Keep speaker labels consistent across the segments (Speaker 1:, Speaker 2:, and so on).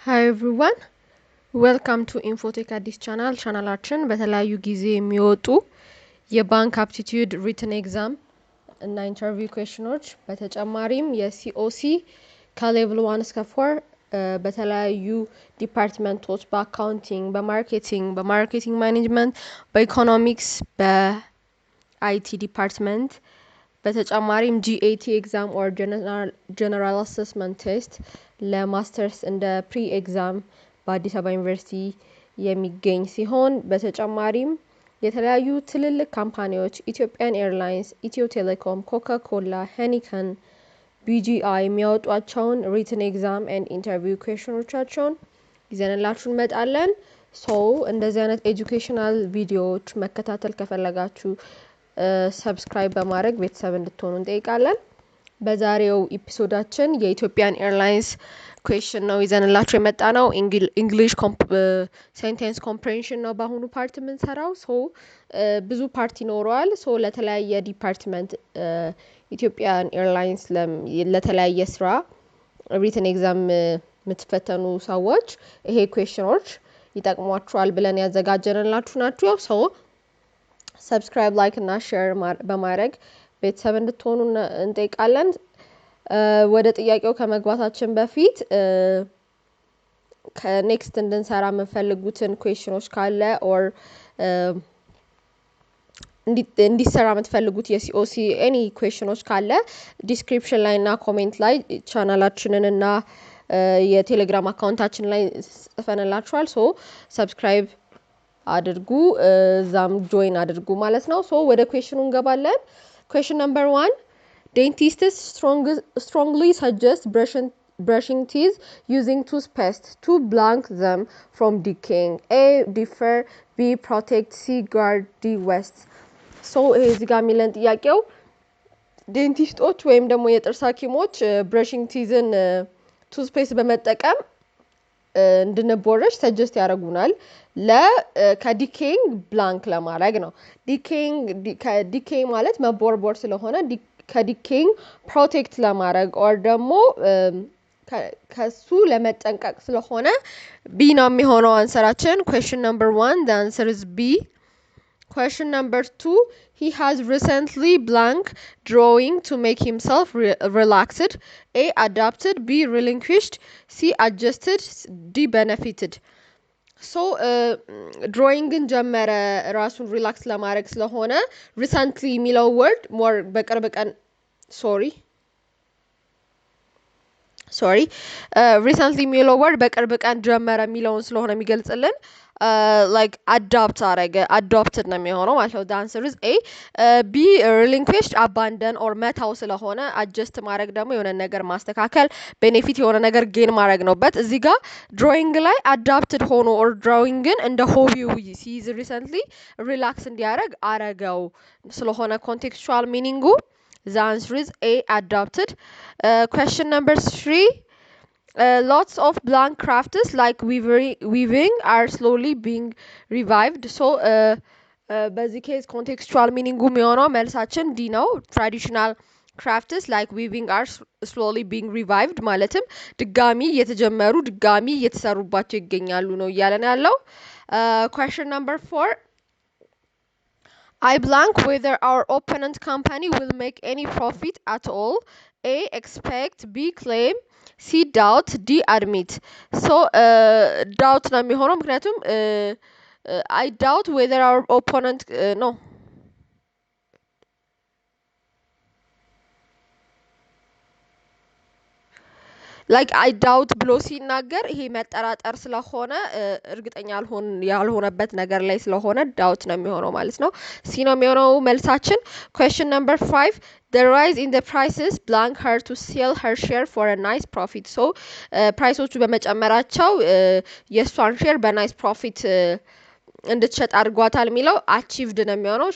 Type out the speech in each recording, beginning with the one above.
Speaker 1: Hi everyone, welcome to Infotech Addis ቻናላችን በተለያዩ ጊዜ የሚወጡ የባንክ አፕቲቲዩድ ሪትን ኤግዛም እና ኢንተርቪው ኩዌስችኖች በተጨማሪም የሲኦሲ ከሌቭል 1 እስከ 4 በተለያዩ ዲፓርትመንቶች በአካውንቲንግ፣ በማርኬቲንግ ማኔጅመንት፣ በኢኮኖሚክስ፣ በአይቲ ዲፓርትመንት በተጨማሪም GAT ኤግዛም ኦር ጀነራል አሰስመንት ቴስት ለማስተርስ እንደ ፕሪ ኤግዛም በአዲስ አበባ ዩኒቨርሲቲ የሚገኝ ሲሆን በተጨማሪም የተለያዩ ትልልቅ ካምፓኒዎች ኢትዮጵያን ኤርላይንስ፣ ኢትዮ ቴሌኮም፣ ኮካ ኮላ፣ ሄኒከን፣ BGI የሚያወጧቸውን ሪትን ኤግዛም ኤንድ ኢንተርቪው ኩዌስችኖቻቸውን ይዘንላችሁ እንመጣለን። እንደዚህ አይነት ኤጁኬሽናል ቪዲዮዎች መከታተል ከፈለጋችሁ ሰብስክራይብ በማድረግ ቤተሰብ እንድትሆኑ እንጠይቃለን። በዛሬው ኤፒሶዳችን የኢትዮጵያን ኤርላይንስ ኩዌስችን ነው ይዘንላችሁ የመጣ ነው። እንግሊሽ ሴንቴንስ ኮምፕሬንሽን ነው በአሁኑ ፓርት የምንሰራው። ብዙ ፓርት ይኖረዋል። ለተለያየ ዲፓርትመንት ኢትዮጵያን ኤርላይንስ ለተለያየ ስራ ሪትን ኤግዛም የምትፈተኑ ሰዎች ይሄ ኩዌስችኖች ይጠቅሟችኋል ብለን ያዘጋጀንላችሁ ናቸው። ሰብስክራይብ፣ ላይክ እና ሼር በማድረግ ቤተሰብ እንድትሆኑ እንጠይቃለን። ወደ ጥያቄው ከመግባታችን በፊት ከኔክስት እንድንሰራ የምትፈልጉትን ኩዌስችኖች ካለ ኦር እንዲሰራ የምትፈልጉት የሲኦሲ ኤኒ ኩዌስችኖች ካለ ዲስክሪፕሽን ላይ እና ኮሜንት ላይ ቻናላችንን እና የቴሌግራም አካውንታችን ላይ ጽፈንላችኋል። ሰብስክራይብ አድርጉ፣ እዛም ጆይን አድርጉ ማለት ነው። ወደ ኩዌስችኑ እንገባለን። ኩዌስችን ነምበር 1 dentists strongly suggest brushing teeth using toothpaste to blank them from decaying. A. Defer, B. Protect, C. Guard, D. Waste. እዚህ ጋር የሚለን ጥያቄው ዴንቲስቶች ወይም ደግሞ የጥርስ ሐኪሞች ብረሽንግ ቲዝን ቱስፔስት በመጠቀም እንድንቦረሽ ሰጀስት ያደርጉናል ከዲኬይንግ ብላንክ ለማድረግ ነው። ዲኬይ ማለት መቦርቦር ስለሆነ ከዲኬይንግ ፕሮቴክት ለማድረግ ኦር ደግሞ ከሱ ለመጠንቀቅ ስለሆነ ቢ ነው የሚሆነው አንሰራችን። ኩዌስችን ነምበር 1 the answer is B. Question number 2 he has recently blank drawing to make himself relaxed. A. adapted, B. relinquished, C. adjusted, D. benefited. ድሮይንግን ጀመረ ራሱን ሪላክስ ለማድረግ ስለሆነ ሪሰንትሊ የሚለው ወርድ ሞር በቅርብ ቀን ሪሰንትሊ የሚለው ወርድ በቅርብ ቀን ጀመረ የሚለውን ስለሆነ የሚገልጽልን ላይክ አዳፕት አረገ አዶፕትድ ነው የሚሆነው ማለት ነው። answer is A. B. relinquished abandon or መታው ስለሆነ አጀስት ማድረግ ደግሞ የሆነ ነገር ማስተካከል ቤኔፊት የሆነ ነገር ጌን ማድረግ ነው። በት እዚህ ጋር ድሮይንግ ላይ አዳፕትድ ሆኖ ኦር ድሮዊንግን እንደ ሆቢው ሲይዝ ሪሰንትሊ ሪላክስ እንዲያደርግ አረገው ስለሆነ ኮንቴክስቹዋል ሚኒንጉ the answer is A. adopted. Question number 3 lots of blank crafts like weaving are slowly being revived. በዚህ ኬዝ ኮንቴክስቹዋል ሚኒንጉ የሚሆነው መልሳችን ዲ ነው። ትራዲሽናል ክራፍትስ ላይክ ዊቪንግ አር ስሎሊ ቢንግ ሪቫይቭድ ማለትም ድጋሚ እየተጀመሩ ድጋሚ እየተሰሩባቸው ይገኛሉ ነው እያለን ያለው። ኩዌስችን ነምበር 4 I blank whether our opponent company will make any profit at all. A. expect, B. claim, C. doubt, D. admit. doubt ነው የሚሆነው ምክንያቱም I doubt whether our opponent no like I doubt ብሎ ሲናገር ይሄ መጠራጠር ስለሆነ እርግጠኛ ያልሆነበት ነገር ላይ ስለሆነ doubt ነው የሚሆነው ማለት ነው። ሲ ነው የሚሆነው መልሳችን። question number 5 the rise in the prices blank her to sell her share for a nice profit. ፕራይሶቹ በመጨመራቸው የሷን ሼር በናይስ ፕሮፊት እንድትሸጥ አድርጓታል የሚለው achieved ነው የሚሆነው።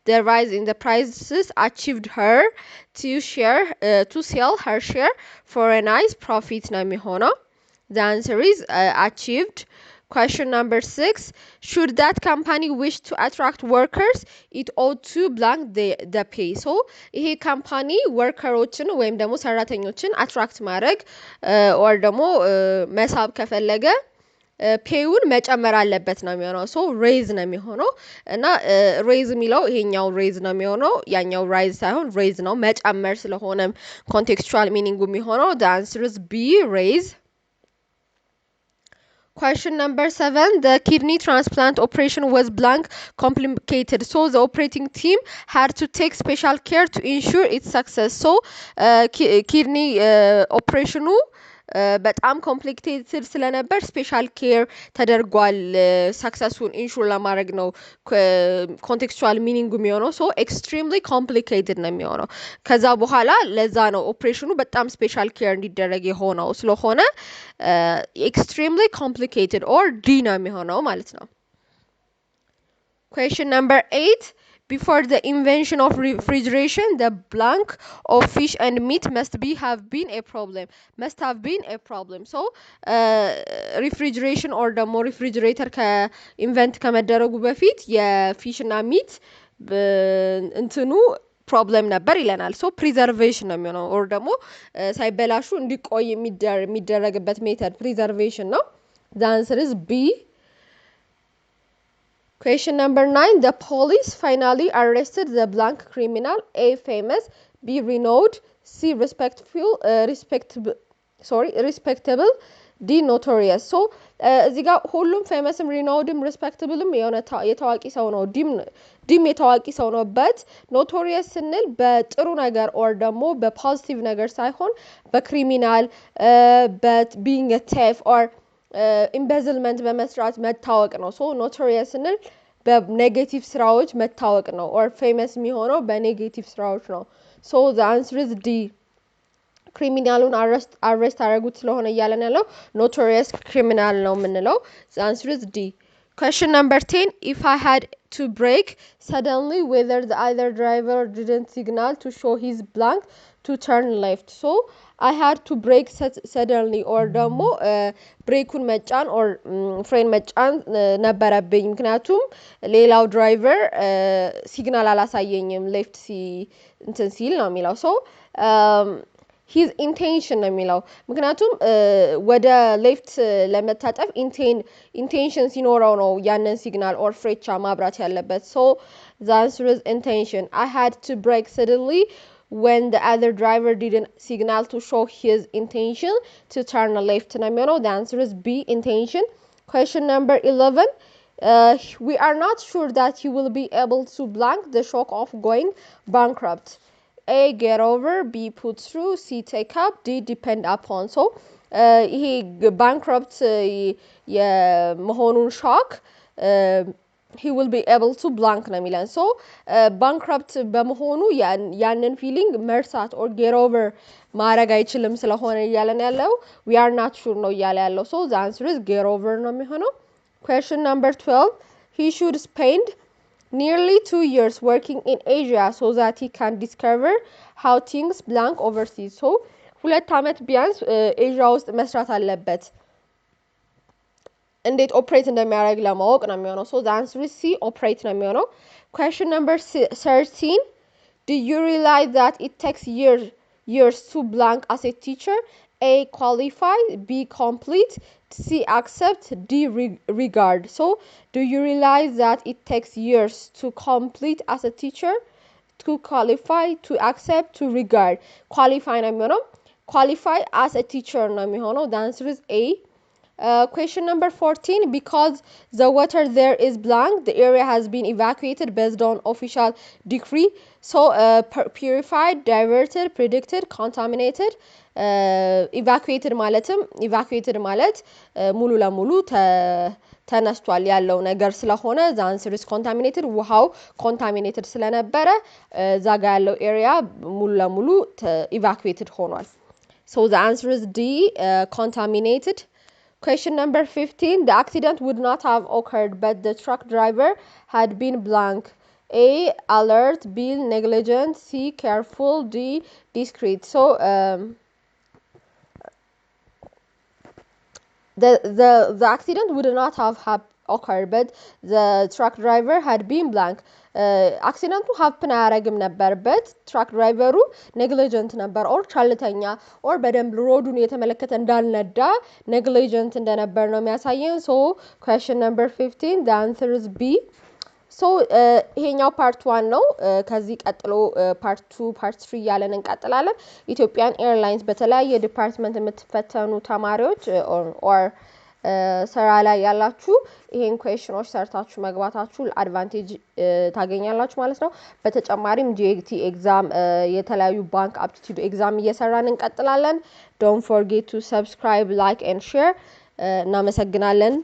Speaker 1: the rise in the prices achieved her to sell her share for a nice profit ነው የሚሆነው። the answer is achieved. Question number 6. Should that company wish to attract workers, it ought to blank the pay. So ይሄ ካምፓኒ ወርከሮችን ወይም ደግሞ ሰራተኞችን አትራክት ማድረግ or ደግሞ መሳብ ከፈለገ ፔውን መጨመር አለበት ነው የሚሆነው። ሶ ሬዝ ነው የሚሆነው እና ሬዝ የሚለው ይሄኛው ሬዝ ነው የሚሆነው፣ ያኛው ራይዝ ሳይሆን ሬዝ ነው መጨመር ስለሆነ ኮንቴክስቹዋል ሚኒንጉ የሚሆነው። the answer is B, raise. Question number 7. The kidney transplant operation was blank complicated. So the operating team had to take special care to ensure its success. So kidney operation በጣም ኮምፕሊኬትድ ስለነበር ስፔሻል ኬር ተደርጓል ሰክሰሱን ኢንሹር ለማድረግ ነው ኮንቴክስቹዋል ሚኒንጉ የሚሆነው። ሶ ኤክስትሪምሊ ኮምፕሊኬትድ ነው የሚሆነው። ከዛ በኋላ ለዛ ነው ኦፕሬሽኑ በጣም ስፔሻል ኬር እንዲደረግ የሆነው ስለሆነ ኤክስትሪምሊ ኮምፕሊኬትድ ኦር ዲ ነው የሚሆነው ማለት ነው። Question number 8. Before the invention of refrigeration, the blank of fish and meat must have been a problem. Must have been a problem. So, refrigeration or the more refrigerator invent ከመደረጉ በፊት የፊሽ እና ሚት እንትኑ ፕሮብለም ነበር ይለናል። ሶ ፕሪዘርቬሽን ነው የሚሆነው ኦር ደግሞ ሳይበላሹ እንዲቆይ የሚደረግበት ሜተድ ፕሪዘርቬሽን ነው። The answer is B. Question number 9. The police finally arrested the blank criminal. A, famous. B, renowned. C, respectable. D, notorious. So እዚህ ጋር ሁሉም ፌመስም ሪኖውድም ሪስፔክታብልም የሆነ የታዋቂ ሰው ነው። ዲም የታዋቂ ሰው ነው። በት ኖቶሪየስ ስንል በጥሩ ነገር ኦር ደግሞ በፖዚቲቭ ነገር ሳይሆን በክሪሚናል በት ቢንግ ቴፍ ኦር ኢምቤዝልመንት በመስራት መታወቅ ነው። ሶ ኖቶሪየስ ስንል በኔጌቲቭ ስራዎች መታወቅ ነው። ኦር ፌመስ የሚሆነው በኔጌቲቭ ስራዎች ነው። ሶ the answer is D. ክሪሚናሉን አሬስት አደረጉት ስለሆነ እያለን ያለው ኖቶሪየስ ክሪሚናል ነው የምንለው። the answer is D. Question number 10. If I had to brake suddenly whether the other driver didn't signal to show his blank to turn left. So I had to brake suddenly or ደግሞ ብሬኩን መጫን ኦር ፍሬን መጫን ነበረብኝ ምክንያቱም ሌላው ድራይቨር ሲግናል አላሳየኝም ሌፍት እንትን ሲል ነው የሚለው። ሶ ሂዝ ኢንቴንሽን ነው የሚለው ምክንያቱም ወደ ሌፍት ለመታጠፍ ኢንቴንሽን ሲኖረው ነው ያንን ሲግናል ኦር ፍሬቻ ማብራት ያለበት። ሶ the answer is intention. I had to brake suddenly when the other driver didn't signal to show his intention to turn left ነው የሚሆነው። the answer is B, intention. Question number 11. We are not sure that he will be able to blank the shock of going bankrupt. A, get over. B, put through. C, take up. D, depend upon. So ይሄ ባንክረፕት የመሆኑን ሾክ he will be able to blank ነው የሚለን። ሶ ባንክረፕት በመሆኑ ያንን ፊሊንግ መርሳት ኦር ጌት ኦቨር ማድረግ አይችልም ስለሆነ እያለን ያለው we are not sure ነው እያለ ያለው። ሶ the answer is get over ነው የሚሆነው። Question number 12. He should spend nearly 2 years working in Asia so that he can discover how things blank overseas. So 2 ዓመት ቢያንስ ኤዥያ ውስጥ መስራት አለበት እንዴት ኦፕሬት እንደሚያደርግ ለማወቅ ነው የሚሆነው። ሶ the answer is C, operate ነው የሚሆነው። Question number 13. Do you realize that it takes years to blank as a teacher? A, qualify. B, complete. C, accept. D, regard. So do you realize that it takes years to complete as a teacher, to qualify, to accept, to regard? Qualify ነው የሚሆነው። Qualify as a teacher ነው የሚሆነው። The answer is A. Question number 14. Because the water there is blank, the area has been evacuated based on official decree. So purified, diverted, predicted, contaminated. Evacuated ማለት ሙሉ ለሙሉ ተነስቷል ያለው ነገር ስለሆነ the answer is contaminated. ውሃው contaminated ስለነበረ ዛጋ ያለው ኤሪያ ሙሉ ለሙሉ evacuated ሆኗል። So the answer is D, contaminated. Question number 15. The accident would not have occurred but the truck driver had been blank. A, alert. B, negligent. C, careful. D, discreet. So the accident would not have occurred but the truck driver had been blank አክሲደንቱ ሀፕን አያረግም ነበር but ትራክ ድራይቨሩ ኔግሊጀንት ነበር ኦር ቻልተኛ ኦር በደንብ ሮዱን የተመለከተ እንዳልነዳ ኔግሊጀንት እንደነበር ነው የሚያሳየን so question number 15 the answer is B so ይሄኛው part 1 ነው ከዚህ ቀጥሎ part 2 part 3 ያለን እንቀጥላለን ኢትዮጵያን ኤርላይንስ በተለያየ ዲፓርትመንት የምትፈተኑ ተማሪዎች or ሰራ ላይ ያላችሁ ይሄን ኩዌስችኖች ሰርታችሁ መግባታችሁ አድቫንቴጅ ታገኛላችሁ ማለት ነው በተጨማሪም GAT ኤግዛም የተለያዩ ባንክ አፕቲቲዩድ ኤግዛም እየሰራን እንቀጥላለን don't forget to subscribe like and share እናመሰግናለን